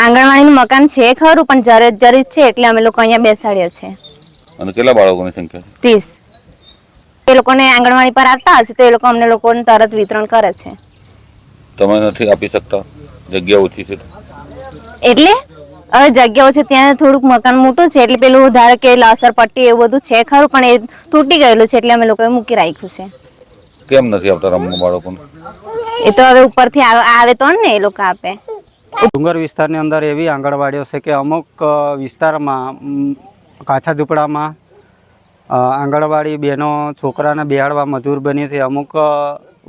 આંગણવાડીનું મકાન છે ખરું, પણ જરી છે એટલે અમે લોકો અહીંયા બેસાડીએ છીએ. અને કેટલા બાળકોની સંખ્યા? 30. એ લોકોને આંગણવાડી પર આવતા હશે તો એ લોકો અમને લોકોને તરત વિતરણ કરે છે. તમે નથી આપી શકતા? જગ્યા ઓછી છે એટલે હવે જગ્યાઓ છે ત્યાં થોડુંક મકાન મોટું છે એટલે પેલું ધારો કે લસર પટ્ટી એવું બધું છે ખરું, પણ એ તૂટી ગયેલું છે એટલે અમે લોકોએ મૂકી રાખ્યું છે. કેમ નથી આવતા રમવા બાળકોને? એ તો હવે ઉપરથી આવે તો ને એ લોકો આપે. ડુંગર વિસ્તારની અંદર એવી આંગણવાડીઓ છે કે અમુક વિસ્તારમાં કાચા ઝૂંપડામાં આંગણવાડી બહેનો છોકરાને બેહાડવા મજૂર બની છે. અમુક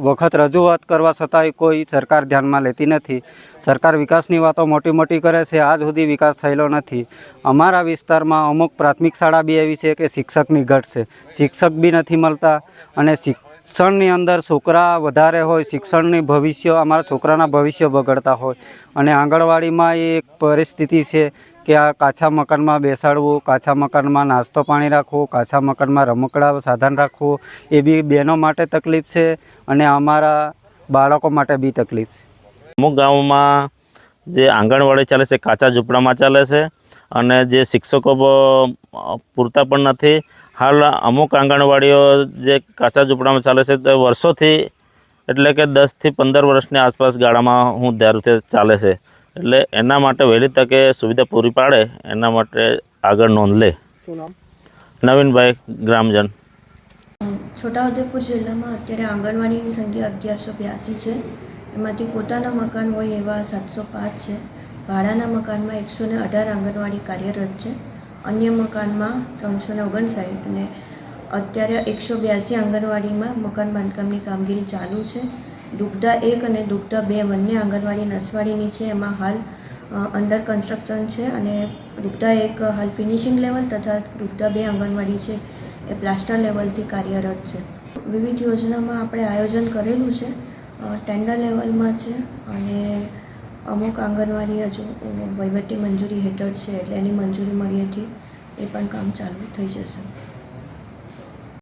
વખત રજૂઆત કરવા છતાંય કોઈ સરકાર ધ્યાનમાં લેતી નથી. સરકાર વિકાસની વાતો મોટી મોટી કરે છે, આજ સુધી વિકાસ થયેલો નથી. અમારા વિસ્તારમાં અમુક પ્રાથમિક શાળા બી એવી છે કે શિક્ષકની ઘટ છે, શિક્ષક બી નથી મળતા. અને શિક્ષણની અંદર છોકરા વધારે હોય, શિક્ષણની ભવિષ્ય અમારા છોકરાના ભવિષ્ય બગડતા હોય. અને આંગણવાડીમાં એ એક પરિસ્થિતિ છે કે આ કાચા મકાનમાં બેસાડવું, કાચા મકાનમાં નાસ્તો પાણી રાખવું, કાચા મકાનમાં રમકડા સાધન રાખવું, એ બી બહેનો માટે તકલીફ છે અને અમારા બાળકો માટે બી તકલીફ છે. અમુક ગામોમાં જે આંગણવાડી ચાલે છે કાચા ઝૂંપડામાં ચાલે છે અને જે શિક્ષકો પૂરતા પણ નથી. હાલ અમુક આંગણવાડીઓ જે કાચા ઝૂંપડામાં ચાલે છે તે વર્ષોથી એટલે કે 10 થી 15 વર્ષની આસપાસ ગાળામાં હું ધારું ચાલે છે. એટલે એના માટે વહેલી તકે સુવિધા પૂરી પાડે એના માટે આગળ નોંધ લે. શું નામ? નવીનભાઈ, ગ્રામજન. છોટાઉદેપુર જિલ્લામાં અત્યારે આંગણવાડીની સંખ્યા 1182 છે. એમાંથી પોતાના મકાન હોય એવા 705 છે. ભાડાના મકાનમાં 118 આંગણવાડી કાર્યરત છે. અન્ય મકાનમાં 359 અને અત્યારે 182 આંગણવાડીમાં મકાન બાંધકામની કામગીરી ચાલુ છે. દુગ્ધા 1 અને દુગ્ધા 2 બંને આંગણવાડી નસવાડીની છે. એમાં હાલ અંડર કન્સ્ટ્રક્શન છે અને દુગ્ધા 1 હાલ ફિનિશિંગ લેવલ તથા દુગ્ધા 2 આંગણવાડી છે એ પ્લાસ્ટર લેવલથી કાર્યરત છે. વિવિધ યોજનામાં આપણે આયોજન કરેલું છે, ટેન્ડર લેવલમાં છે અને અમુક આંગણવાડી હજુ વહીવટી મંજૂરી હેઠળ છે એટલે એની મંજૂરી મળ્યેથી એ પણ કામ ચાલુ થઈ જશે.